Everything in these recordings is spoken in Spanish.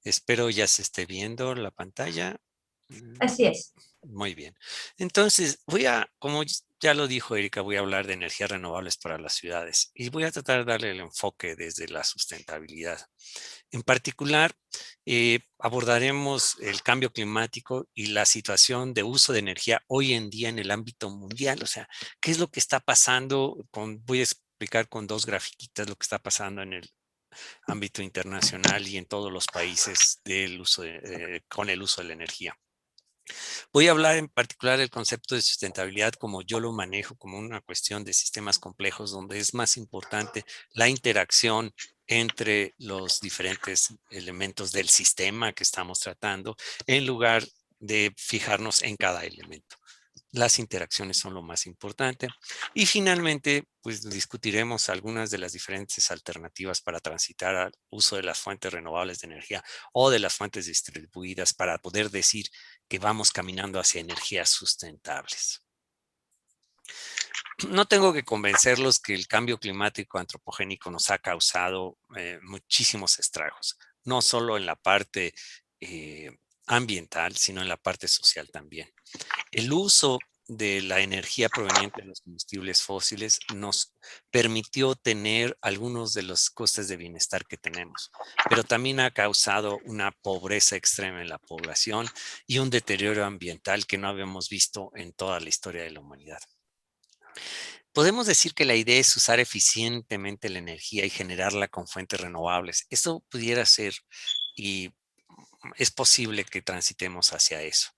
Espero ya se esté viendo la pantalla. Mm, Así es. Muy bien. Entonces, como ya lo dijo Erika, voy a hablar de energías renovables para las ciudades y voy a tratar de darle el enfoque desde la sustentabilidad. En particular, abordaremos el cambio climático y la situación de uso de energía hoy en día en el ámbito mundial. O sea, ¿qué es lo que está pasando? Voy a explicar con dos grafiquitas lo que está pasando en el ámbito internacional y en todos los países con el uso de la energía. Voy a hablar en particular del concepto de sustentabilidad como yo lo manejo, como una cuestión de sistemas complejos donde es más importante la interacción entre los diferentes elementos del sistema que estamos tratando, en lugar de fijarnos en cada elemento. Las interacciones son lo más importante. Y finalmente, pues discutiremos algunas de las diferentes alternativas para transitar al uso de las fuentes renovables de energía o de las fuentes distribuidas para poder decir que vamos caminando hacia energías sustentables. No tengo que convencerlos que el cambio climático antropogénico nos ha causado muchísimos estragos, no solo en la parte eh, ambiental, sino en la parte social también. El uso de la energía proveniente de los combustibles fósiles nos permitió tener algunos de los costes de bienestar que tenemos, pero también ha causado una pobreza extrema en la población y un deterioro ambiental que no habíamos visto en toda la historia de la humanidad. Podemos decir que la idea es usar eficientemente la energía y generarla con fuentes renovables. Eso pudiera ser y es posible que transitemos hacia eso.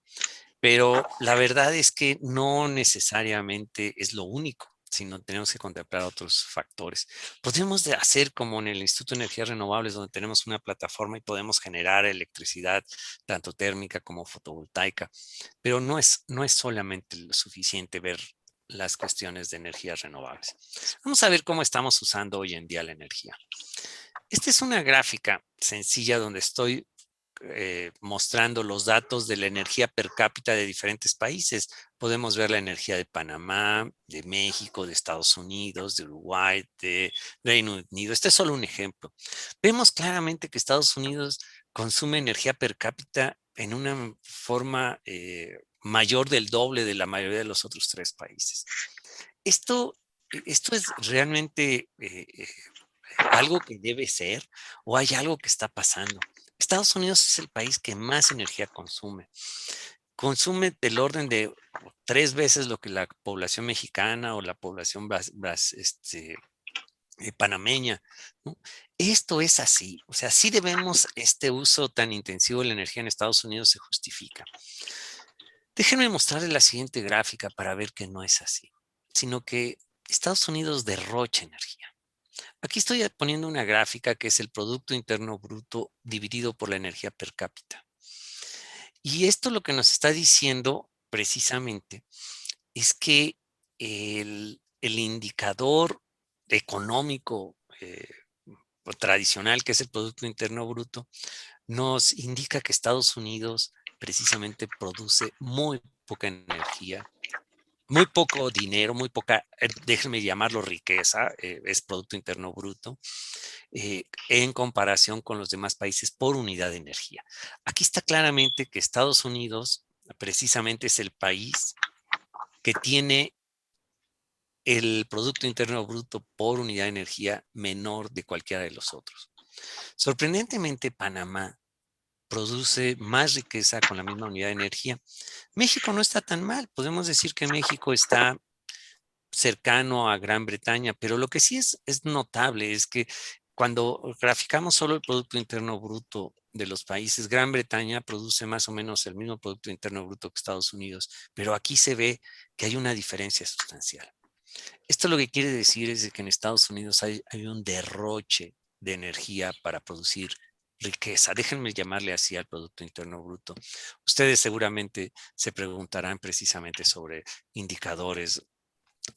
Pero la verdad es que no necesariamente es lo único, sino tenemos que contemplar otros factores. Podemos hacer como en el Instituto de Energías Renovables, donde tenemos una plataforma y podemos generar electricidad, tanto térmica como fotovoltaica, pero no es solamente lo suficiente ver las cuestiones de energías renovables. Vamos a ver cómo estamos usando hoy en día la energía. Esta es una gráfica sencilla donde estoy mostrando los datos de la energía per cápita de diferentes países. Podemos ver la energía de Panamá, de México, de Estados Unidos, de Uruguay, de Reino Unido. Este es solo un ejemplo. Vemos claramente que Estados Unidos consume energía per cápita en una forma mayor del doble de la mayoría de los otros tres países. Esto, esto es realmente algo que debe ser o hay algo que está pasando. Estados Unidos es el país que más energía consume. Consume del orden de 3 veces lo que la población mexicana o la población panameña, ¿no? Esto es así. O sea, sí debemos, este uso tan intensivo de la energía en Estados Unidos se justifica. Déjenme mostrarles la siguiente gráfica para ver que no es así, sino que Estados Unidos derrocha energía. Aquí estoy poniendo una gráfica que es el Producto Interno Bruto dividido por la energía per cápita. Y esto lo que nos está diciendo precisamente es que el indicador económico tradicional, que es el Producto Interno Bruto, nos indica que Estados Unidos precisamente produce muy poca energía, muy poco dinero, muy poca, déjenme llamarlo riqueza, es Producto Interno Bruto, en comparación con los demás países por unidad de energía. Aquí está claramente que Estados Unidos precisamente es el país que tiene el Producto Interno Bruto por unidad de energía menor de cualquiera de los otros. Sorprendentemente, Panamá produce más riqueza con la misma unidad de energía. México no está tan mal. Podemos decir que México está cercano a Gran Bretaña, pero lo que sí es notable es que cuando graficamos solo el Producto Interno Bruto de los países, Gran Bretaña produce más o menos el mismo Producto Interno Bruto que Estados Unidos, pero aquí se ve que hay una diferencia sustancial. Esto lo que quiere decir es de que en Estados Unidos hay un derroche de energía para producir riqueza. Déjenme llamarle así al Producto Interno Bruto. Ustedes seguramente se preguntarán precisamente sobre indicadores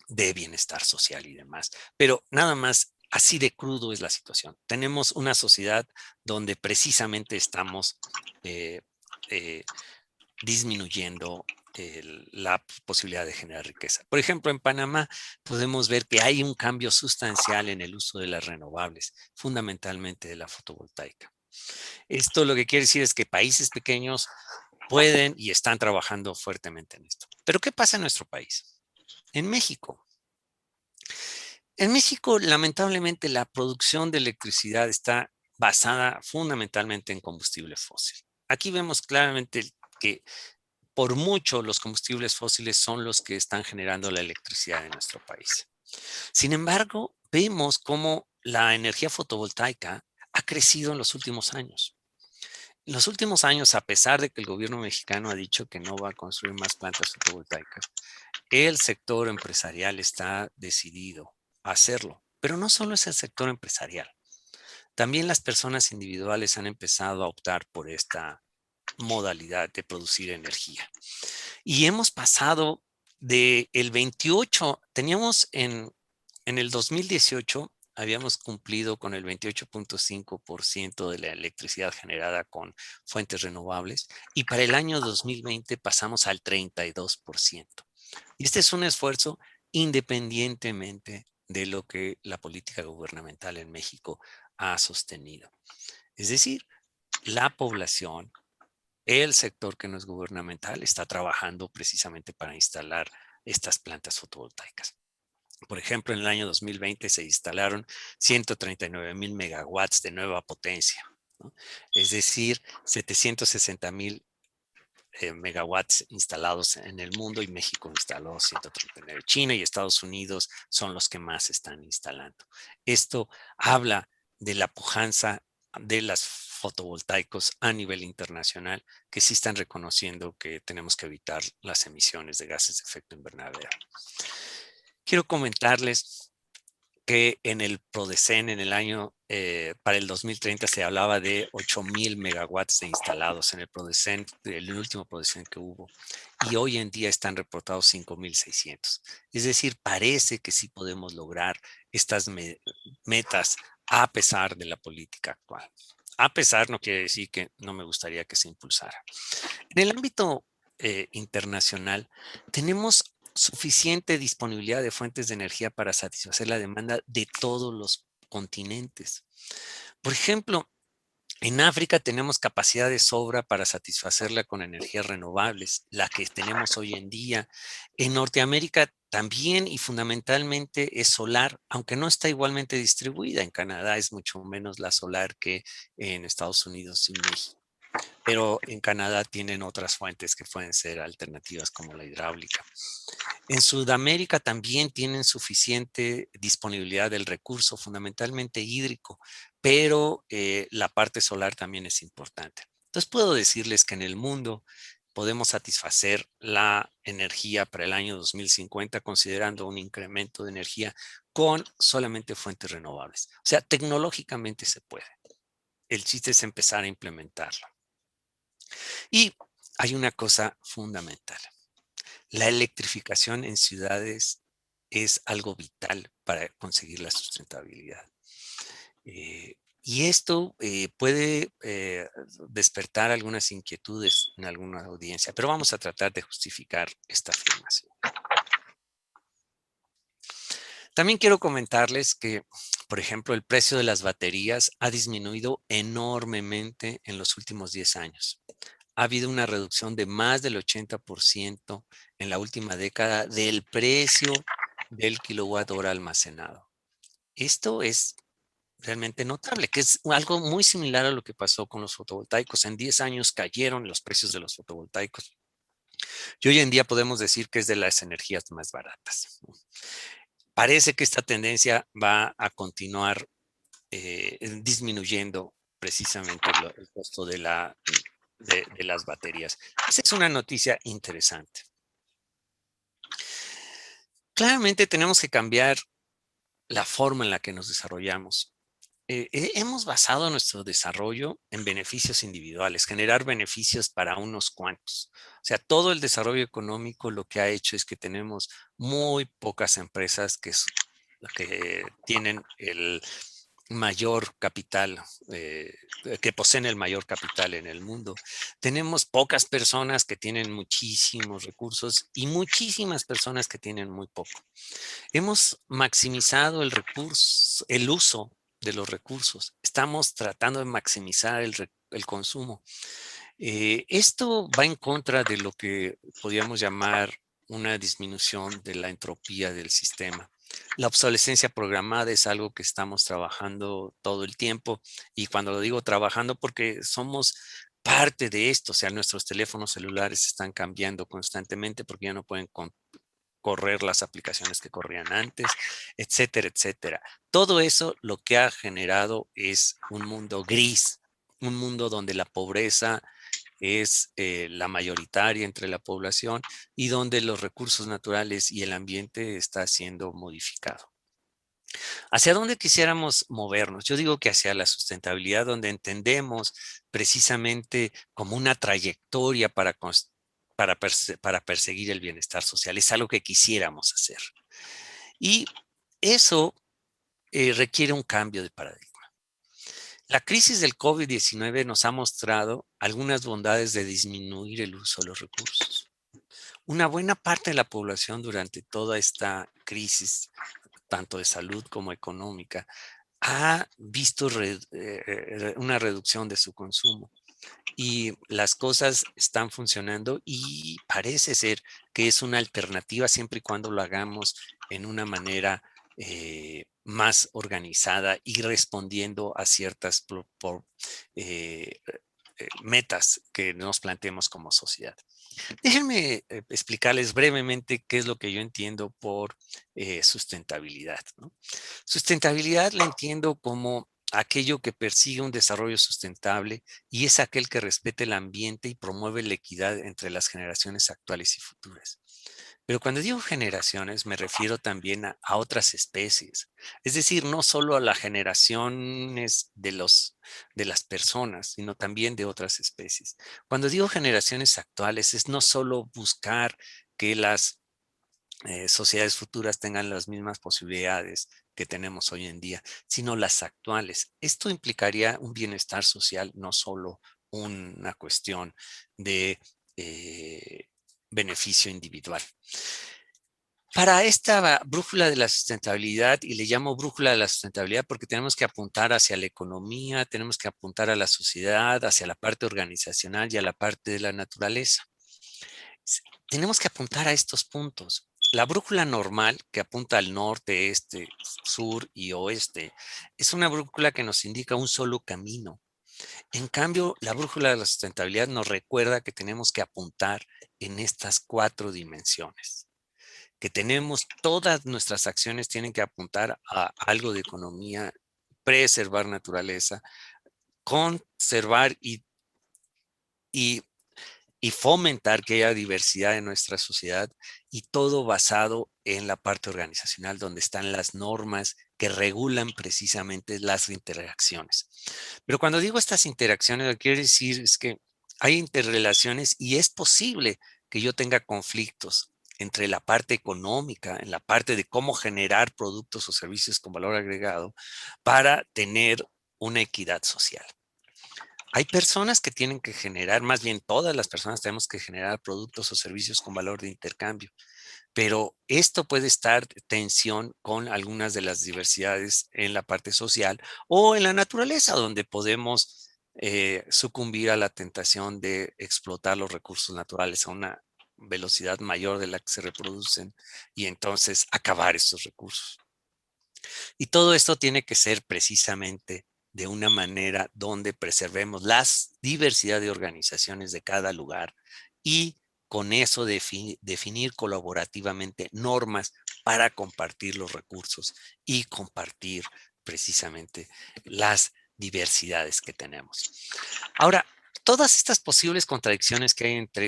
de bienestar social y demás. Pero nada más, así de crudo es la situación. Tenemos una sociedad donde precisamente estamos eh, eh, disminuyendo la posibilidad de generar riqueza. Por ejemplo, en Panamá podemos ver que hay un cambio sustancial en el uso de las renovables, fundamentalmente de la fotovoltaica. Esto lo que quiere decir es que países pequeños pueden y están trabajando fuertemente en esto. Pero ¿qué pasa en nuestro país? En México. En México, lamentablemente, la producción de electricidad está basada fundamentalmente en combustible fósil. Aquí vemos claramente que por mucho los combustibles fósiles son los que están generando la electricidad en nuestro país. Sin embargo, vemos cómo la energía fotovoltaica ha crecido en los últimos años. En los últimos años, a pesar de que el gobierno mexicano ha dicho que no va a construir más plantas fotovoltaicas, el sector empresarial está decidido a hacerlo. Pero no solo es el sector empresarial, también las personas individuales han empezado a optar por esta modalidad de producir energía. Y hemos pasado de el 28, teníamos en el 2018, habíamos cumplido con el 28.5% de la electricidad generada con fuentes renovables y para el año 2020 pasamos al 32%. Y este es un esfuerzo independientemente de lo que la política gubernamental en México ha sostenido. Es decir, la población, el sector que no es gubernamental, está trabajando precisamente para instalar estas plantas fotovoltaicas. Por ejemplo, en el año 2020 se instalaron 139,000 megawatts de nueva potencia, ¿no? Es decir, 760,000 megawatts instalados en el mundo y México instaló 139. China y Estados Unidos son los que más están instalando. Esto habla de la pujanza de las fotovoltaicos a nivel internacional que sí están reconociendo que tenemos que evitar las emisiones de gases de efecto invernadero. Quiero comentarles que en el PRODECEN en el año, para el 2030 se hablaba de 8,000 megawatts de instalados en el PRODECEN, el último PRODECEN que hubo, y hoy en día están reportados 5,600. Es decir, parece que sí podemos lograr estas metas a pesar de la política actual. A pesar no quiere decir que no me gustaría que se impulsara. En el ámbito internacional, tenemos suficiente disponibilidad de fuentes de energía para satisfacer la demanda de todos los continentes. Por ejemplo, en África tenemos capacidad de sobra para satisfacerla con energías renovables, la que tenemos hoy en día. En Norteamérica también y fundamentalmente es solar, aunque no está igualmente distribuida. En Canadá es mucho menos la solar que en Estados Unidos y México. Pero en Canadá tienen otras fuentes que pueden ser alternativas como la hidráulica. En Sudamérica también tienen suficiente disponibilidad del recurso, fundamentalmente hídrico, pero la parte solar también es importante. Entonces puedo decirles que en el mundo podemos satisfacer la energía para el año 2050 considerando un incremento de energía con solamente fuentes renovables. O sea, tecnológicamente se puede. El chiste es empezar a implementarlo. Y hay una cosa fundamental. La electrificación en ciudades es algo vital para conseguir la sustentabilidad. Y esto puede despertar algunas inquietudes en alguna audiencia, pero vamos a tratar de justificar esta afirmación. También quiero comentarles que, por ejemplo, el precio de las baterías ha disminuido enormemente en los últimos 10 años. Ha habido una reducción de más del 80% en la última década del precio del kilowatt hora almacenado. Esto es realmente notable, que es algo muy similar a lo que pasó con los fotovoltaicos. En 10 años cayeron los precios de los fotovoltaicos y hoy en día podemos decir que es de las energías más baratas. Parece que esta tendencia va a continuar disminuyendo precisamente el costo de las baterías. Esa es una noticia interesante. Claramente tenemos que cambiar la forma en la que nos desarrollamos. Hemos basado nuestro desarrollo en beneficios individuales, generar beneficios para unos cuantos. O sea, todo el desarrollo económico lo que ha hecho es que tenemos muy pocas empresas que tienen el mayor capital, que poseen el mayor capital en el mundo. Tenemos pocas personas que tienen muchísimos recursos y muchísimas personas que tienen muy poco. Hemos maximizado el recurso, el uso de los recursos. Estamos tratando de maximizar el consumo. Esto va en contra de lo que podríamos llamar una disminución de la entropía del sistema. La obsolescencia programada es algo que estamos trabajando todo el tiempo, y cuando lo digo trabajando, porque somos parte de esto. O sea, nuestros teléfonos celulares están cambiando constantemente porque ya no pueden correr las aplicaciones que corrían antes, etcétera, etcétera. Todo eso lo que ha generado es un mundo gris, un mundo donde la pobreza es la mayoritaria entre la población y donde los recursos naturales y el ambiente está siendo modificado. ¿Hacia dónde quisiéramos movernos? Yo digo que hacia la sustentabilidad, donde entendemos precisamente como una trayectoria para perseguir el bienestar social. Es algo que quisiéramos hacer. Y eso requiere un cambio de paradigma. La crisis del COVID-19 nos ha mostrado algunas bondades de disminuir el uso de los recursos. Una buena parte de la población durante toda esta crisis, tanto de salud como económica, ha visto una reducción de su consumo, y las cosas están funcionando, y parece ser que es una alternativa siempre y cuando lo hagamos en una manera más organizada y respondiendo a ciertas eh, metas que nos planteemos como sociedad. Déjenme explicarles brevemente qué es lo que yo entiendo por sustentabilidad, ¿no? Sustentabilidad la entiendo como aquello que persigue un desarrollo sustentable, y es aquel que respete el ambiente y promueve la equidad entre las generaciones actuales y futuras. Pero cuando digo generaciones, me refiero también a otras especies. Es decir, no solo a las generaciones de las personas, sino también de otras especies. Cuando digo generaciones actuales, es no solo buscar que las sociedades futuras tengan las mismas posibilidades que tenemos hoy en día, sino las actuales. Esto implicaría un bienestar social, no solo una cuestión de eh, beneficio individual. Para esta brújula de la sustentabilidad, y le llamo brújula de la sustentabilidad porque tenemos que apuntar hacia la economía, tenemos que apuntar a la sociedad, hacia la parte organizacional y a la parte de la naturaleza. Tenemos que apuntar a estos puntos. La brújula normal, que apunta al norte, este, sur y oeste, es una brújula que nos indica un solo camino. En cambio, la brújula de la sustentabilidad nos recuerda que tenemos que apuntar en estas 4 dimensiones, que tenemos, todas nuestras acciones tienen que apuntar a algo de economía, preservar naturaleza, conservar y y fomentar que haya diversidad en nuestra sociedad, y todo basado en la parte organizacional, donde están las normas que regulan precisamente las interacciones. Pero cuando digo estas interacciones, lo que quiero decir es que hay interrelaciones, y es posible que yo tenga conflictos entre la parte económica, en la parte de cómo generar productos o servicios con valor agregado para tener una equidad social. Hay personas que tienen que generar, más bien todas las personas tenemos que generar productos o servicios con valor de intercambio, pero esto puede estar en tensión con algunas de las diversidades en la parte social o en la naturaleza, donde podemos sucumbir a la tentación de explotar los recursos naturales a una velocidad mayor de la que se reproducen, y entonces acabar estos recursos. Y todo esto tiene que ser precisamente de una manera donde preservemos la diversidad de organizaciones de cada lugar, y con eso definir colaborativamente normas para compartir los recursos y compartir precisamente las diversidades que tenemos. Ahora, todas estas posibles contradicciones que hay entre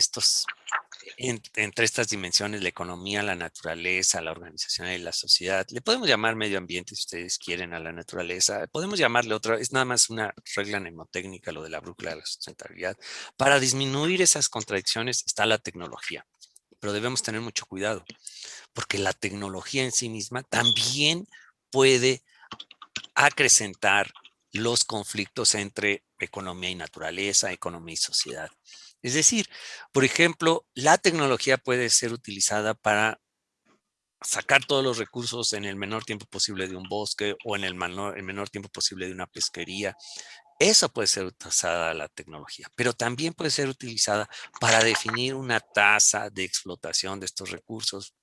estas dimensiones, la economía, la naturaleza, la organización y la sociedad. Le podemos llamar medio ambiente si ustedes quieren a la naturaleza. Podemos llamarle otra, es nada más una regla mnemotécnica lo de la brújula de la sustentabilidad. Para disminuir esas contradicciones está la tecnología, pero debemos tener mucho cuidado, porque la tecnología en sí misma también puede acrecentar los conflictos entre economía y naturaleza, economía y sociedad. Es decir, por ejemplo, la tecnología puede ser utilizada para sacar todos los recursos en el menor tiempo posible de un bosque o en el menor tiempo posible de una pesquería. Eso puede ser utilizada la tecnología, pero también puede ser utilizada para definir una tasa de explotación de estos recursos.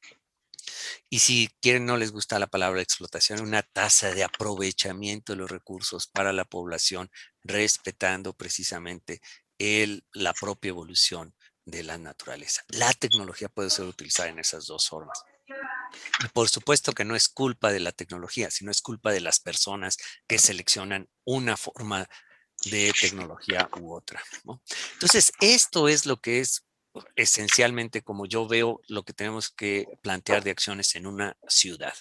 Y si quieren, no les gusta la palabra explotación, una tasa de aprovechamiento de los recursos para la población, respetando precisamente la propia evolución de la naturaleza. La tecnología puede ser utilizada en esas dos formas. Y por supuesto que no es culpa de la tecnología, sino es culpa de las personas que seleccionan una forma de tecnología u otra, ¿no? Entonces, esto es lo que es esencialmente como yo veo lo que tenemos que plantear de acciones en una ciudad.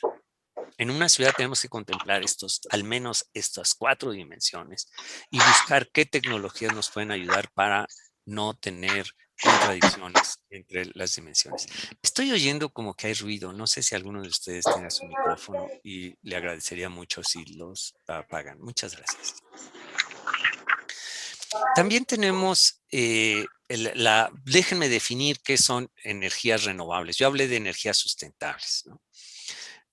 En una ciudad tenemos que contemplar al menos estas 4 dimensiones y buscar qué tecnologías nos pueden ayudar para no tener contradicciones entre las dimensiones. Estoy oyendo como que hay ruido. No sé si alguno de ustedes tenga su micrófono y le agradecería mucho si los apagan. Muchas gracias. También tenemos, déjenme definir qué son energías renovables. Yo hablé de energías sustentables, ¿no?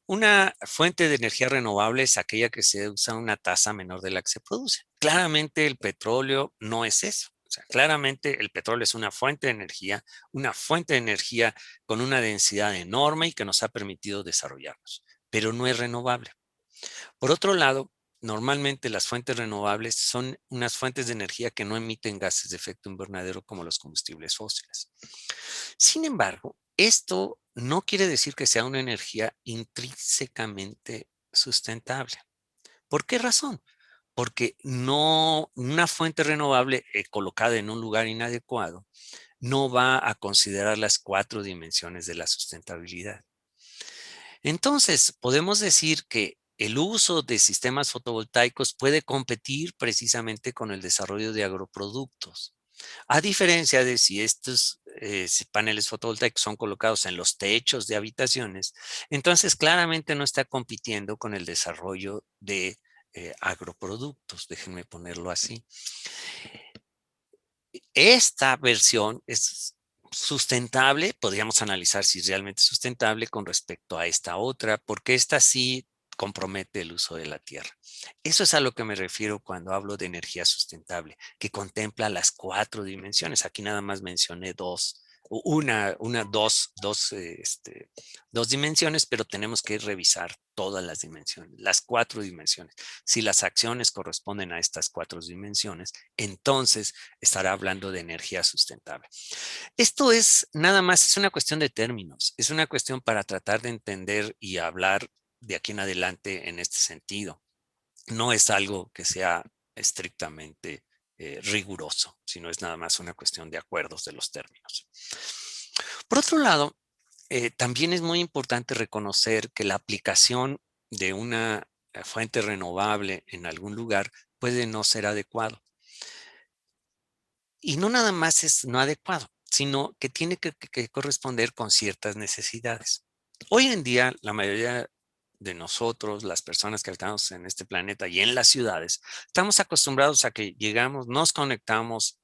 Una fuente de energía renovable es aquella que se usa a una tasa menor de la que se produce. Claramente el petróleo no es eso. O sea, claramente el petróleo es una fuente de energía con una densidad enorme y que nos ha permitido desarrollarnos, pero no es renovable. Por otro lado, normalmente las fuentes renovables son unas fuentes de energía que no emiten gases de efecto invernadero como los combustibles fósiles. Sin embargo, esto no quiere decir que sea una energía intrínsecamente sustentable. ¿Por qué razón? Porque no, una fuente renovable colocada en un lugar inadecuado no va a considerar las 4 dimensiones de la sustentabilidad. Entonces, podemos decir que el uso de sistemas fotovoltaicos puede competir precisamente con el desarrollo de agroproductos. A diferencia de si estos paneles fotovoltaicos son colocados en los techos de habitaciones, entonces claramente no está compitiendo con el desarrollo de agroproductos, déjenme ponerlo así. Esta versión es sustentable, podríamos analizar si es realmente sustentable con respecto a esta otra, porque esta sí compromete el uso de la tierra. Eso es a lo que me refiero cuando hablo de energía sustentable, que contempla las 4 dimensiones. Aquí nada más mencioné dos dimensiones, pero tenemos que revisar todas las dimensiones, las 4 dimensiones. Si las acciones corresponden a estas 4 dimensiones, entonces estará hablando de energía sustentable. Esto es nada más, es una cuestión de términos, es una cuestión para tratar de entender y hablar de aquí en adelante en este sentido. No es algo que sea estrictamente riguroso, sino es nada más una cuestión de acuerdos de los términos. Por otro lado, también es muy importante reconocer que la aplicación de una fuente renovable en algún lugar puede no ser adecuado. Y no nada más es no adecuado, sino que tiene que corresponder con ciertas necesidades. Hoy en día, la mayoría de nosotros, las personas que habitamos en este planeta y en las ciudades, estamos acostumbrados a que llegamos, nos conectamos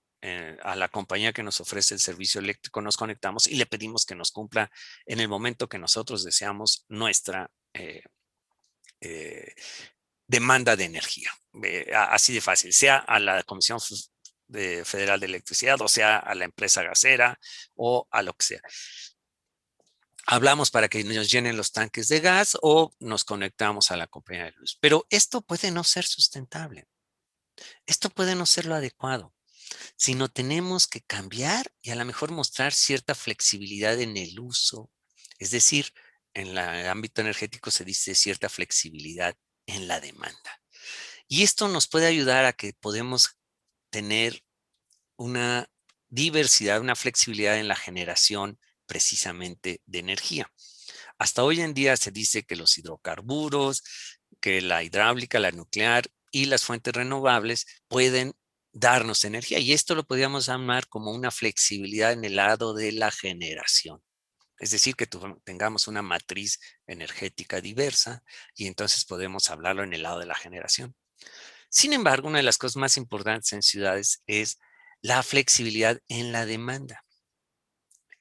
a la compañía que nos ofrece el servicio eléctrico, nos conectamos y le pedimos que nos cumpla en el momento que nosotros deseamos nuestra eh, demanda de energía. Así de fácil, sea a la Comisión Federal de Electricidad, o sea a la empresa gasera o a lo que sea. Hablamos para que nos llenen los tanques de gas o nos conectamos a la compañía de luz. Pero esto puede no ser sustentable. Esto puede no ser lo adecuado, sino tenemos que cambiar y a lo mejor mostrar cierta flexibilidad en el uso. Es decir, en el ámbito energético se dice cierta flexibilidad en la demanda. Y esto nos puede ayudar a que podemos tener una diversidad, una flexibilidad en la generación precisamente de energía. Hasta hoy en día se dice que los hidrocarburos, que la hidráulica, la nuclear y las fuentes renovables pueden darnos energía y esto lo podríamos llamar como una flexibilidad en el lado de la generación. Es decir, que tengamos una matriz energética diversa y entonces podemos hablarlo en el lado de la generación. Sin embargo, una de las cosas más importantes en ciudades es la flexibilidad en la demanda.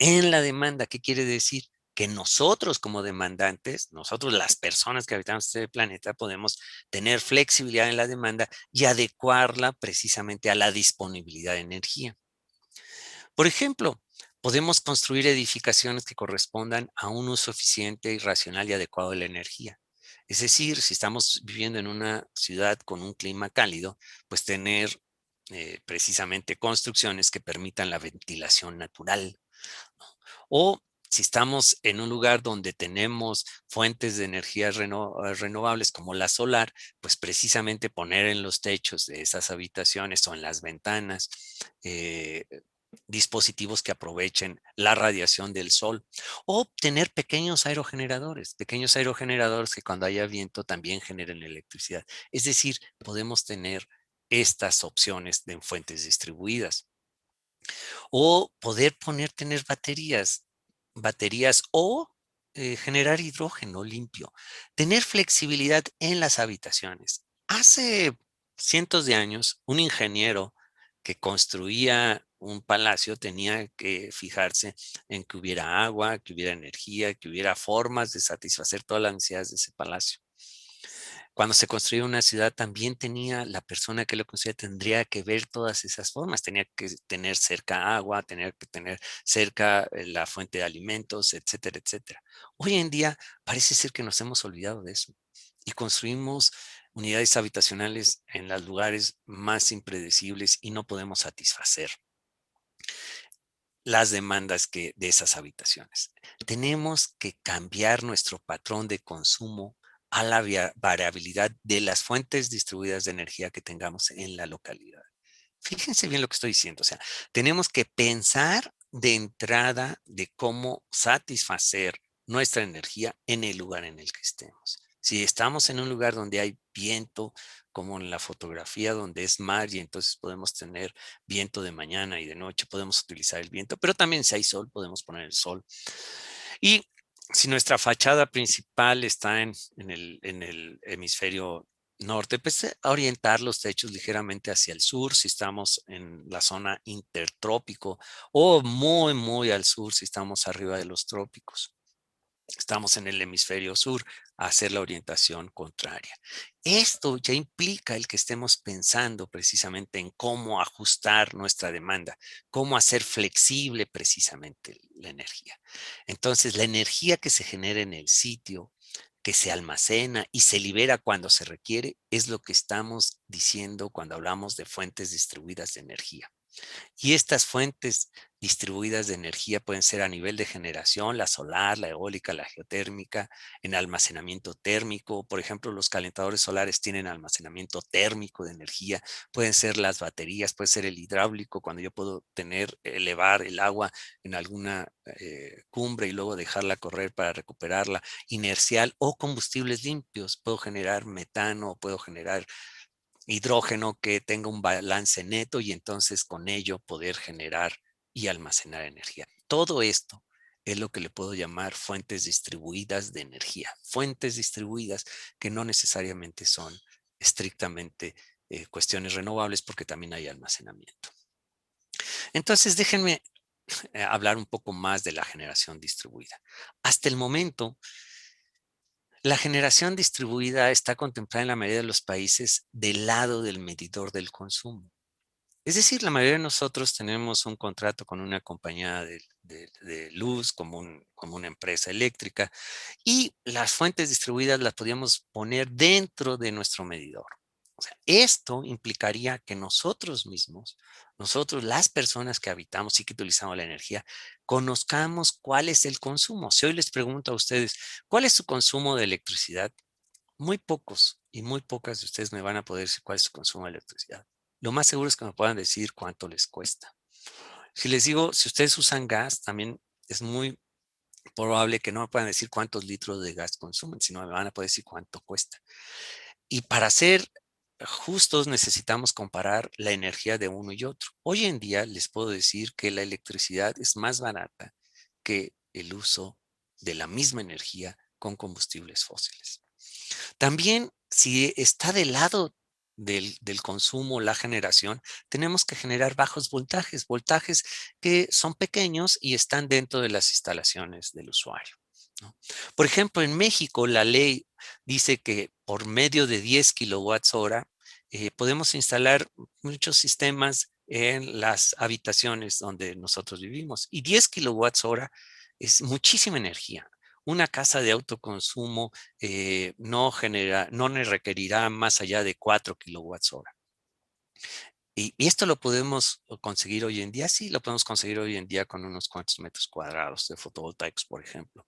En la demanda, ¿qué quiere decir? que nosotros como demandantes, nosotros las personas que habitamos este planeta, podemos tener flexibilidad en la demanda y adecuarla precisamente a la disponibilidad de energía. Por ejemplo, podemos construir edificaciones que correspondan a un uso eficiente y racional y adecuado de la energía. Es decir, si estamos viviendo en una ciudad con un clima cálido, pues tener precisamente construcciones que permitan la ventilación natural. O si estamos en un lugar donde tenemos fuentes de energía renovables como la solar, pues precisamente poner en los techos de esas habitaciones o en las ventanas eh, dispositivos que aprovechen la radiación del sol, o tener pequeños aerogeneradores que cuando haya viento también generen electricidad. Es decir, podemos tener estas opciones de fuentes distribuidas. O poder tener baterías o generar hidrógeno limpio. Tener flexibilidad en las habitaciones. Hace cientos de años, un ingeniero que construía un palacio tenía que fijarse en que hubiera agua, que hubiera energía, que hubiera formas de satisfacer todas las necesidades de ese palacio. Cuando se construía una ciudad, también tenía la persona que lo construía, tendría que ver todas esas formas, tenía que tener cerca agua, tenía que tener cerca la fuente de alimentos, etcétera, etcétera. Hoy en día parece ser que nos hemos olvidado de eso y construimos unidades habitacionales en los lugares más impredecibles y no podemos satisfacer las demandas de esas habitaciones. Tenemos que cambiar nuestro patrón de consumo a la variabilidad de las fuentes distribuidas de energía que tengamos en la localidad. Fíjense bien lo que estoy diciendo. O sea, tenemos que pensar de entrada de cómo satisfacer nuestra energía en el lugar en el que estemos. Si estamos en un lugar donde hay viento, como en la fotografía donde es mar y entonces podemos tener viento de mañana y de noche, podemos utilizar el viento, pero también si hay sol, podemos poner el sol. Y si nuestra fachada principal está en el hemisferio norte, pues orientar los techos ligeramente hacia el sur si estamos en la zona intertrópico o muy, muy al sur si estamos arriba de los trópicos. Estamos en el hemisferio sur, a hacer la orientación contraria. Esto ya implica el que estemos pensando precisamente en cómo ajustar nuestra demanda, cómo hacer flexible precisamente la energía. Entonces, la energía que se genera en el sitio, que se almacena y se libera cuando se requiere, es lo que estamos diciendo cuando hablamos de fuentes distribuidas de energía. Y estas fuentes distribuidas de energía pueden ser a nivel de generación, la solar, la eólica, la geotérmica, en almacenamiento térmico. Por ejemplo, los calentadores solares tienen almacenamiento térmico de energía. Pueden ser las baterías, puede ser el hidráulico, cuando yo puedo elevar el agua en alguna cumbre y luego dejarla correr para recuperarla. Inercial o combustibles limpios. Puedo generar metano, puedo generar hidrógeno que tenga un balance neto y entonces con ello poder generar y almacenar energía. Todo esto es lo que le puedo llamar fuentes distribuidas de energía. Fuentes distribuidas que no necesariamente son estrictamente cuestiones renovables porque también hay almacenamiento. Entonces déjenme hablar un poco más de la generación distribuida. Hasta el momento, la generación distribuida está contemplada en la mayoría de los países del lado del medidor del consumo. Es decir, la mayoría de nosotros tenemos un contrato con una compañía de luz, como una empresa eléctrica, y las fuentes distribuidas las podíamos poner dentro de nuestro medidor. O sea, esto implicaría que nosotros mismos, nosotros, las personas que habitamos y que utilizamos la energía, conozcamos cuál es el consumo. Si hoy les pregunto a ustedes, ¿cuál es su consumo de electricidad? Muy pocos y muy pocas de ustedes me van a poder decir cuál es su consumo de electricidad. Lo más seguro es que me puedan decir cuánto les cuesta. Si les digo, si ustedes usan gas, también es muy probable que no me puedan decir cuántos litros de gas consumen, sino me van a poder decir cuánto cuesta. Y para ser justos necesitamos comparar la energía de uno y otro. Hoy en día les puedo decir que la electricidad es más barata que el uso de la misma energía con combustibles fósiles. También, si está del lado del consumo, la generación, tenemos que generar bajos voltajes que son pequeños y están dentro de las instalaciones del usuario. ¿no? Por ejemplo, en México la ley dice que por medio de 10 kilowatts hora podemos instalar muchos sistemas en las habitaciones donde nosotros vivimos. Y 10 kilowatts hora es muchísima energía. Una casa de autoconsumo no requerirá más allá de 4 kilowatts hora. Y esto lo podemos conseguir hoy en día, sí, lo podemos conseguir hoy en día con unos cuantos metros cuadrados de fotovoltaicos, por ejemplo.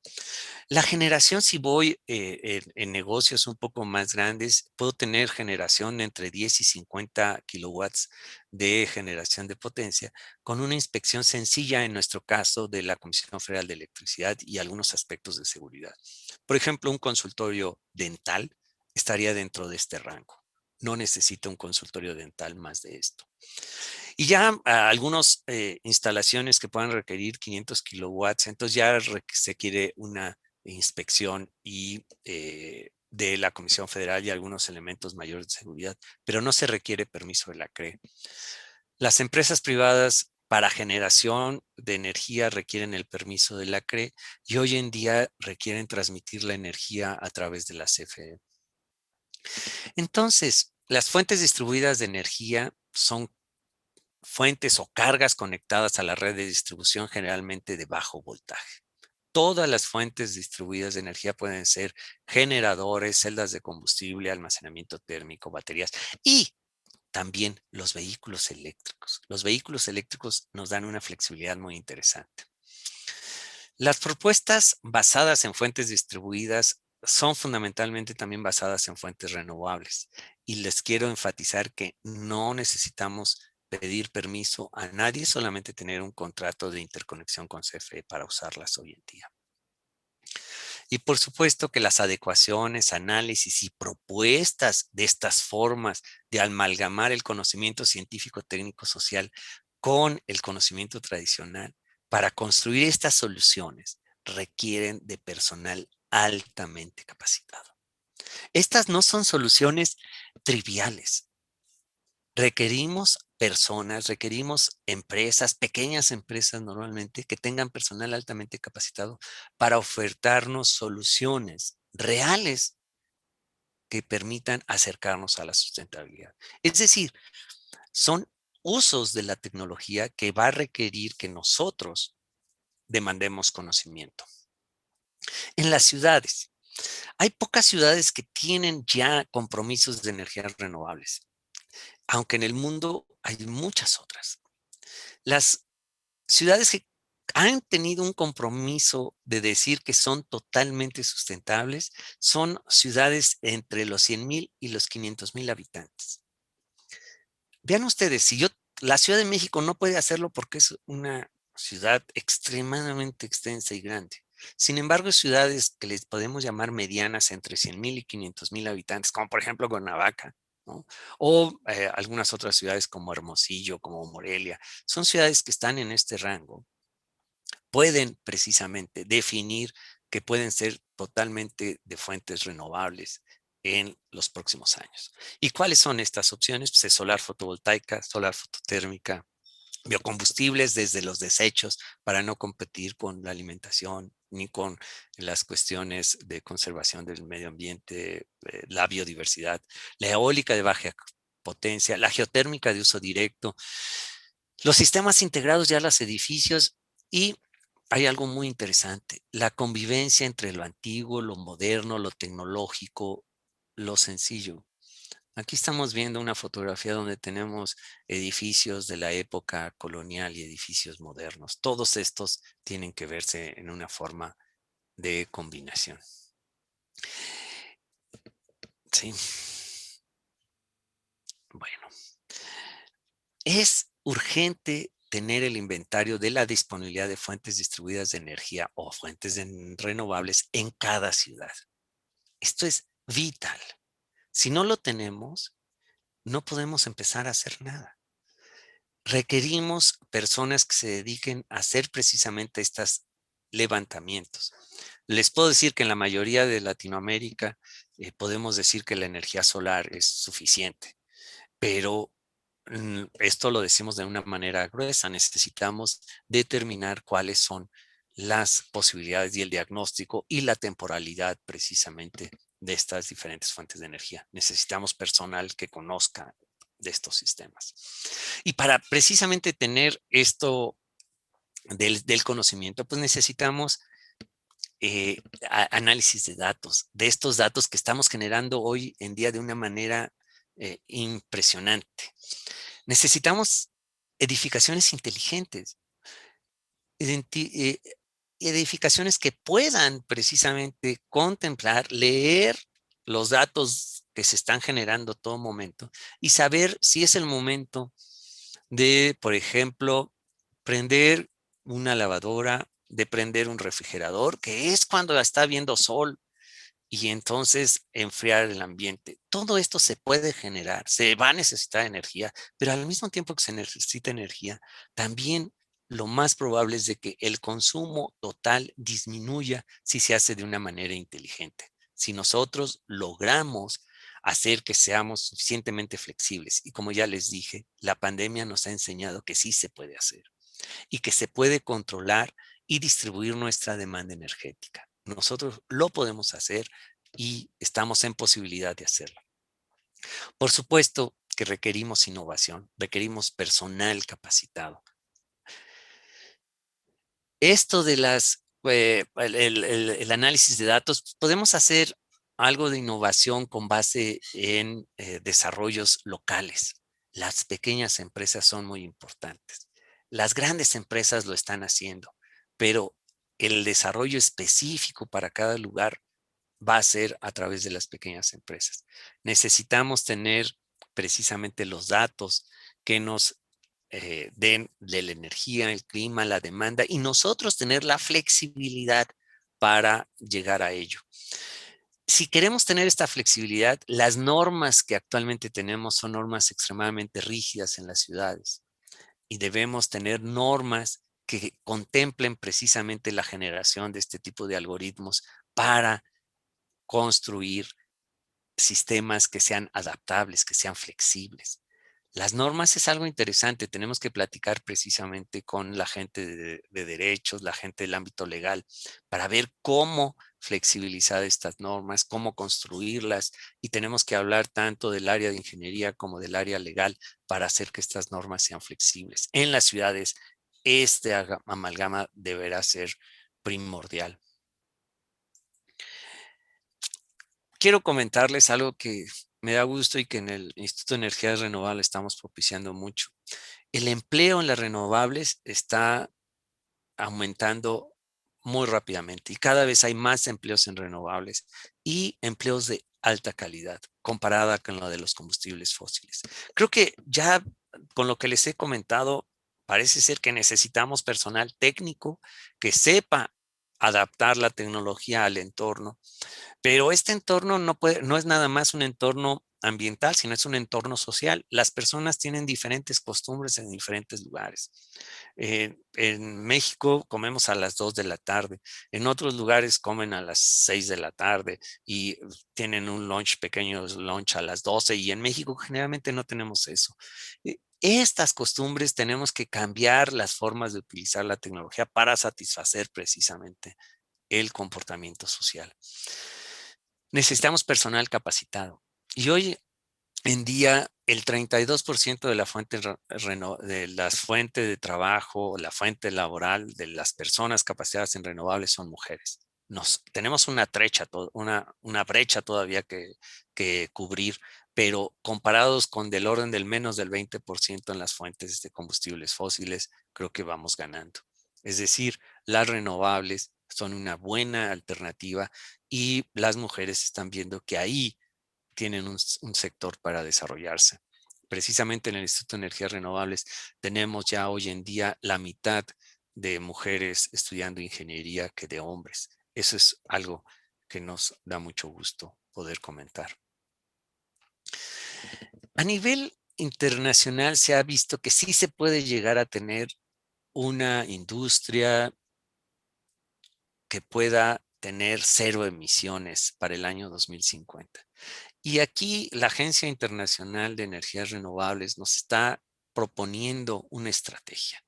La generación, si voy en negocios un poco más grandes, puedo tener generación entre 10 y 50 kilowatts de generación de potencia con una inspección sencilla, en nuestro caso, de la Comisión Federal de Electricidad y algunos aspectos de seguridad. Por ejemplo, un consultorio dental estaría dentro de este rango. No necesita un consultorio dental más de esto. Y ya algunas instalaciones que puedan requerir 500 kilowatts, entonces ya se quiere una inspección y de la Comisión Federal y algunos elementos mayores de seguridad, pero no se requiere permiso de la CRE. Las empresas privadas para generación de energía requieren el permiso de la CRE y hoy en día requieren transmitir la energía a través de la CFE. Entonces, las fuentes distribuidas de energía son fuentes o cargas conectadas a la red de distribución generalmente de bajo voltaje. Todas las fuentes distribuidas de energía pueden ser generadores, celdas de combustible, almacenamiento térmico, baterías y también los vehículos eléctricos. Los vehículos eléctricos nos dan una flexibilidad muy interesante. Las propuestas basadas en fuentes distribuidas son fundamentalmente también basadas en fuentes renovables. Y les quiero enfatizar que no necesitamos pedir permiso a nadie, solamente tener un contrato de interconexión con CFE para usarlas hoy en día. Y por supuesto que las adecuaciones, análisis y propuestas de estas formas de amalgamar el conocimiento científico, técnico, social con el conocimiento tradicional para construir estas soluciones requieren de personal altamente capacitado. Estas no son soluciones triviales. Requerimos personas, requerimos empresas, pequeñas empresas normalmente, que tengan personal altamente capacitado para ofertarnos soluciones reales que permitan acercarnos a la sustentabilidad. Es decir, son usos de la tecnología que va a requerir que nosotros demandemos conocimiento. En las ciudades, hay pocas ciudades que tienen ya compromisos de energías renovables, aunque en el mundo hay muchas otras. Las ciudades que han tenido un compromiso de decir que son totalmente sustentables son ciudades entre los 100,000 y los 500,000 habitantes. Vean ustedes, la Ciudad de México no puede hacerlo porque es una ciudad extremadamente extensa y grande. Sin embargo, ciudades que les podemos llamar medianas entre 100,000 y 500,000 habitantes, como por ejemplo Cuernavaca, ¿no? O algunas otras ciudades como Hermosillo, como Morelia, son ciudades que están en este rango, pueden precisamente definir que pueden ser totalmente de fuentes renovables en los próximos años. ¿Y cuáles son estas opciones? Pues es solar fotovoltaica, solar fototérmica, biocombustibles desde los desechos para no competir con la alimentación ni con las cuestiones de conservación del medio ambiente, la biodiversidad, la eólica de baja potencia, la geotérmica de uso directo, los sistemas integrados ya a los edificios y hay algo muy interesante, la convivencia entre lo antiguo, lo moderno, lo tecnológico, lo sencillo. Aquí estamos viendo una fotografía donde tenemos edificios de la época colonial y edificios modernos. Todos estos tienen que verse en una forma de combinación. Sí. Bueno, es urgente tener el inventario de la disponibilidad de fuentes distribuidas de energía o fuentes renovables en cada ciudad. Esto es vital. Si no lo tenemos, no podemos empezar a hacer nada. Requerimos personas que se dediquen a hacer precisamente estos levantamientos. Les puedo decir que en la mayoría de Latinoamérica podemos decir que la energía solar es suficiente, pero esto lo decimos de una manera gruesa. Necesitamos determinar cuáles son las posibilidades y el diagnóstico y la temporalidad precisamente de estas diferentes fuentes de energía. Necesitamos personal que conozca de estos sistemas. Y para precisamente tener esto del conocimiento, pues necesitamos análisis de estos datos que estamos generando hoy en día de una manera impresionante. Necesitamos edificaciones inteligentes, edificaciones que puedan precisamente contemplar, leer los datos que se están generando todo momento y saber si es el momento de, por ejemplo, prender una lavadora, de prender un refrigerador, que es cuando está viendo sol, y entonces enfriar el ambiente. Todo esto se puede generar, se va a necesitar energía, pero al mismo tiempo que se necesita energía, también lo más probable es de que el consumo total disminuya si se hace de una manera inteligente. Si nosotros logramos hacer que seamos suficientemente flexibles, y como ya les dije, la pandemia nos ha enseñado que sí se puede hacer y que se puede controlar y distribuir nuestra demanda energética. Nosotros lo podemos hacer y estamos en posibilidad de hacerlo. Por supuesto que requerimos innovación, requerimos personal capacitado. Esto de el análisis de datos, podemos hacer algo de innovación con base en desarrollos locales. Las pequeñas empresas son muy importantes. Las grandes empresas lo están haciendo, pero el desarrollo específico para cada lugar va a ser a través de las pequeñas empresas. Necesitamos tener precisamente los datos que nos den de la energía, el clima, la demanda y nosotros tener la flexibilidad para llegar a ello. Si queremos tener esta flexibilidad, las normas que actualmente tenemos son normas extremadamente rígidas en las ciudades y debemos tener normas que contemplen precisamente la generación de este tipo de algoritmos para construir sistemas que sean adaptables, que sean flexibles. Las normas es algo interesante. Tenemos que platicar precisamente con la gente de derechos, la gente del ámbito legal, para ver cómo flexibilizar estas normas, cómo construirlas. Y tenemos que hablar tanto del área de ingeniería como del área legal para hacer que estas normas sean flexibles. En las ciudades, este amalgama deberá ser primordial. Quiero comentarles algo que me da gusto y que en el Instituto de Energías Renovables estamos propiciando mucho. El empleo en las renovables está aumentando muy rápidamente y cada vez hay más empleos en renovables y empleos de alta calidad comparada con lo de los combustibles fósiles. Creo que ya con lo que les he comentado, parece ser que necesitamos personal técnico que sepa adaptar la tecnología al entorno, pero este entorno no es nada más un entorno ambiental, sino es un entorno social. Las personas tienen diferentes costumbres en diferentes lugares. En México comemos a las 2 de la tarde, en otros lugares comen a las 6 de la tarde y tienen un lunch, pequeño lunch a las 12 y en México generalmente no tenemos eso. Estas costumbres tenemos que cambiar las formas de utilizar la tecnología para satisfacer precisamente el comportamiento social. Necesitamos personal capacitado. Y hoy en día, el 32% de de las fuentes de trabajo, la fuente laboral de las personas capacitadas en renovables son mujeres. Tenemos una brecha todavía que cubrir, pero comparados con del orden del menos del 20% en las fuentes de combustibles fósiles, creo que vamos ganando. Es decir, las renovables son una buena alternativa y las mujeres están viendo que ahí tienen un sector para desarrollarse. Precisamente en el Instituto de Energías Renovables tenemos ya hoy en día la mitad de mujeres estudiando ingeniería que de hombres. Eso es algo que nos da mucho gusto poder comentar. A nivel internacional se ha visto que sí se puede llegar a tener una industria que pueda tener cero emisiones para el año 2050. Y aquí la Agencia Internacional de Energías Renovables nos está proponiendo una estrategia.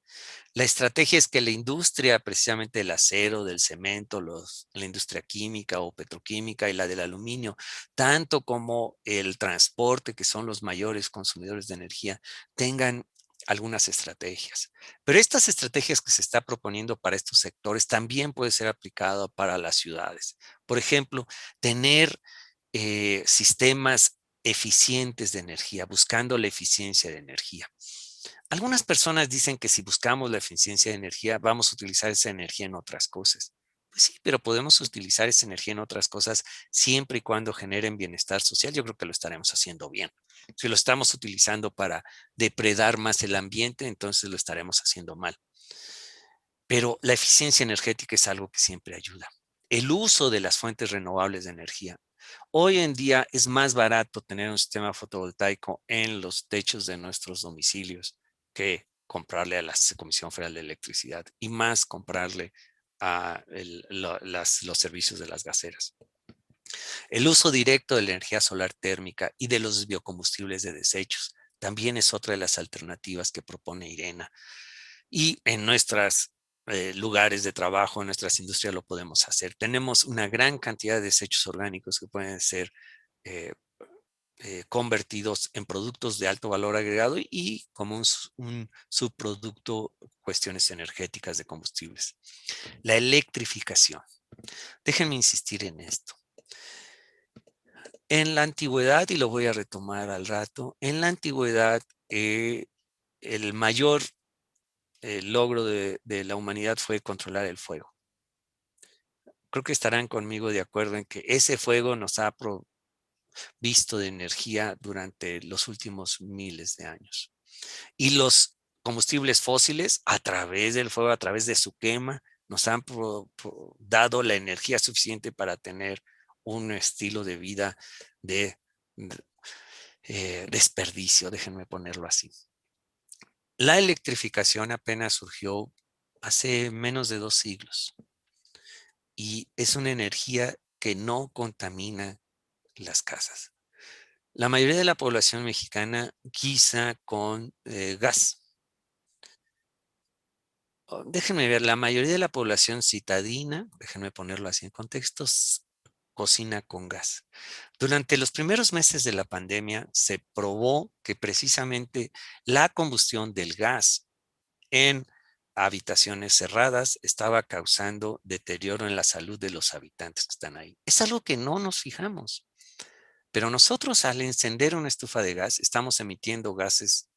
La estrategia es que la industria, precisamente del acero, del cemento, la industria química o petroquímica y la del aluminio, tanto como el transporte, que son los mayores consumidores de energía, tengan algunas estrategias. Pero estas estrategias que se está proponiendo para estos sectores también puede ser aplicado para las ciudades. Por ejemplo, tener sistemas eficientes de energía, buscando la eficiencia de energía. Algunas personas dicen que si buscamos la eficiencia de energía, vamos a utilizar esa energía en otras cosas. Pues sí, pero podemos utilizar esa energía en otras cosas siempre y cuando generen bienestar social. Yo creo que lo estaremos haciendo bien. Si lo estamos utilizando para depredar más el ambiente, entonces lo estaremos haciendo mal. Pero la eficiencia energética es algo que siempre ayuda. El uso de las fuentes renovables de energía. Hoy en día es más barato tener un sistema fotovoltaico en los techos de nuestros domicilios que comprarle a la Comisión Federal de Electricidad y más comprarle a los servicios de las gaseras. El uso directo de la energía solar térmica y de los biocombustibles de desechos también es otra de las alternativas que propone IRENA. Y en nuestros lugares de trabajo, en nuestras industrias lo podemos hacer. Tenemos una gran cantidad de desechos orgánicos que pueden ser eh, convertidos en productos de alto valor agregado y como un subproducto, cuestiones energéticas de combustibles. La electrificación. Déjenme insistir en esto. En la antigüedad, y lo voy a retomar al rato, en la antigüedad el mayor logro de la humanidad fue controlar el fuego. Creo que estarán conmigo de acuerdo en que ese fuego nos ha provisto de energía durante los últimos miles de años. Y los combustibles fósiles, a través del fuego, a través de su quema, nos han dado la energía suficiente para tener un estilo de vida de desperdicio, déjenme ponerlo así. La electrificación apenas surgió hace menos de 2 siglos y es una energía que no contamina las casas. La mayoría de la población mexicana guisa con gas. Déjenme ver, la mayoría de la población citadina, déjenme ponerlo así en contextos, cocina con gas. Durante los primeros meses de la pandemia se probó que precisamente la combustión del gas en habitaciones cerradas estaba causando deterioro en la salud de los habitantes que están ahí. Es algo que no nos fijamos, pero nosotros al encender una estufa de gas estamos emitiendo gases,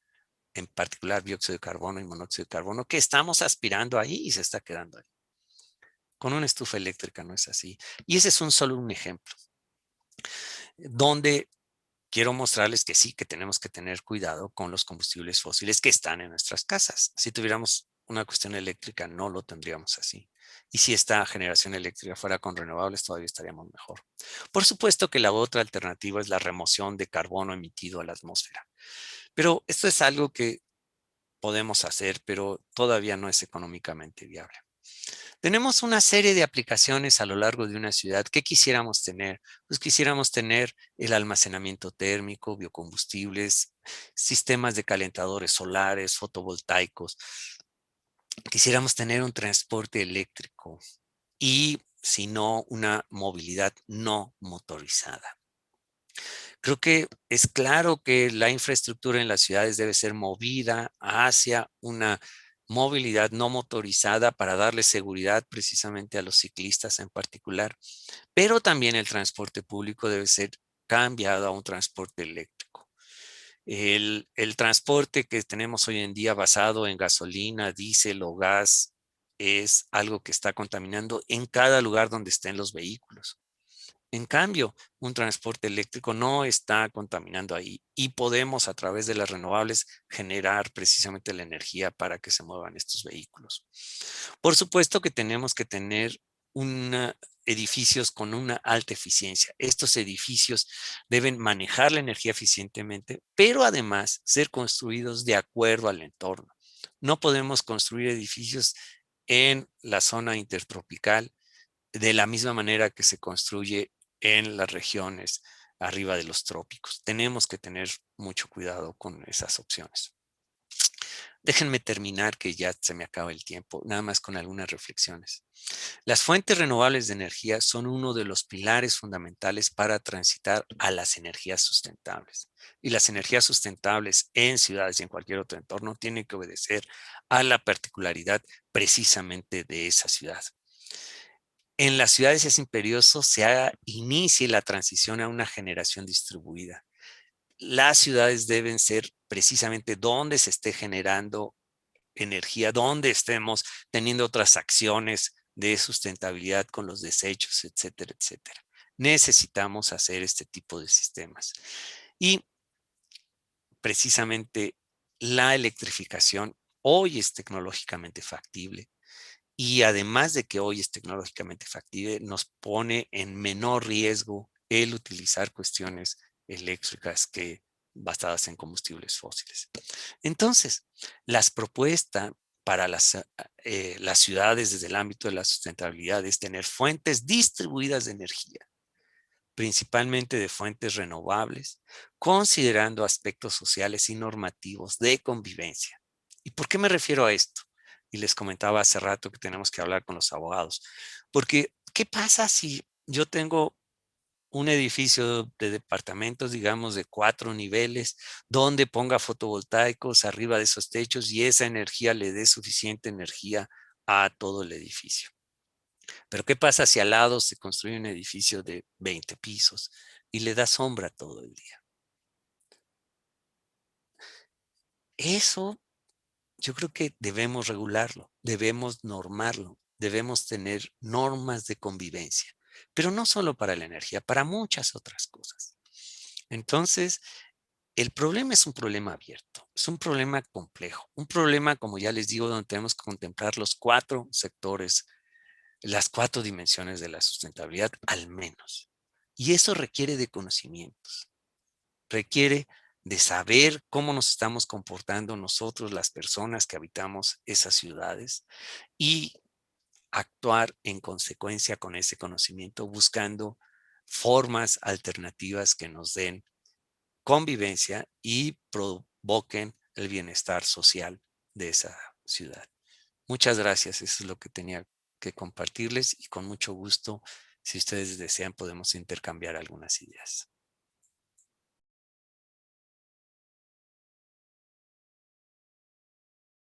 en particular dióxido de carbono y monóxido de carbono, que estamos aspirando ahí y se está quedando ahí. Con una estufa eléctrica no es así. Y ese es solo un ejemplo, donde quiero mostrarles que sí, que tenemos que tener cuidado con los combustibles fósiles que están en nuestras casas. Si tuviéramos una cuestión eléctrica, no lo tendríamos así. Y si esta generación eléctrica fuera con renovables, todavía estaríamos mejor. Por supuesto que la otra alternativa es la remoción de carbono emitido a la atmósfera. Pero esto es algo que podemos hacer, pero todavía no es económicamente viable. Tenemos una serie de aplicaciones a lo largo de una ciudad. ¿Qué quisiéramos tener? Pues quisiéramos tener el almacenamiento térmico, biocombustibles, sistemas de calentadores solares, fotovoltaicos. Quisiéramos tener un transporte eléctrico y, si no, una movilidad no motorizada. Creo que es claro que la infraestructura en las ciudades debe ser movida hacia una movilidad no motorizada para darle seguridad precisamente a los ciclistas en particular, pero también el transporte público debe ser cambiado a un transporte eléctrico. El transporte que tenemos hoy en día basado en gasolina, diésel o gas es algo que está contaminando en cada lugar donde estén los vehículos. En cambio, un transporte eléctrico no está contaminando ahí y podemos a través de las renovables generar precisamente la energía para que se muevan estos vehículos. Por supuesto que tenemos que tener edificios con una alta eficiencia. Estos edificios deben manejar la energía eficientemente, pero además ser construidos de acuerdo al entorno. No podemos construir edificios en la zona intertropical de la misma manera que se construye en las regiones arriba de los trópicos. Tenemos que tener mucho cuidado con esas opciones. Déjenme terminar, que ya se me acaba el tiempo, nada más con algunas reflexiones. Las fuentes renovables de energía son uno de los pilares fundamentales para transitar a las energías sustentables. Y las energías sustentables en ciudades y en cualquier otro entorno tienen que obedecer a la particularidad precisamente de esa ciudad. En las ciudades es imperioso inicie la transición a una generación distribuida. Las ciudades deben ser precisamente donde se esté generando energía, donde estemos teniendo otras acciones de sustentabilidad con los desechos, etcétera, etcétera. Necesitamos hacer este tipo de sistemas. Y precisamente la electrificación hoy es tecnológicamente factible. Y además de que hoy es tecnológicamente factible, nos pone en menor riesgo el utilizar cuestiones eléctricas que basadas en combustibles fósiles. Entonces, las propuestas para las ciudades desde el ámbito de la sustentabilidad es tener fuentes distribuidas de energía, principalmente de fuentes renovables, considerando aspectos sociales y normativos de convivencia. ¿Y por qué me refiero a esto? Y les comentaba hace rato que tenemos que hablar con los abogados, porque ¿qué pasa si yo tengo un edificio de departamentos, digamos, de 4 niveles, donde ponga fotovoltaicos arriba de esos techos y esa energía le dé suficiente energía a todo el edificio? Pero ¿qué pasa si al lado se construye un edificio de 20 pisos y le da sombra todo el día? Eso yo creo que debemos regularlo, debemos normarlo, debemos tener normas de convivencia, pero no solo para la energía, para muchas otras cosas. Entonces, el problema es un problema abierto, es un problema complejo, un problema, como ya les digo, donde tenemos que contemplar los 4 sectores, las 4 dimensiones de la sustentabilidad al menos. Y eso requiere de conocimientos, requiere de saber cómo nos estamos comportando nosotros, las personas que habitamos esas ciudades, y actuar en consecuencia con ese conocimiento, buscando formas alternativas que nos den convivencia y provoquen el bienestar social de esa ciudad. Muchas gracias, eso es lo que tenía que compartirles y con mucho gusto, si ustedes desean, podemos intercambiar algunas ideas.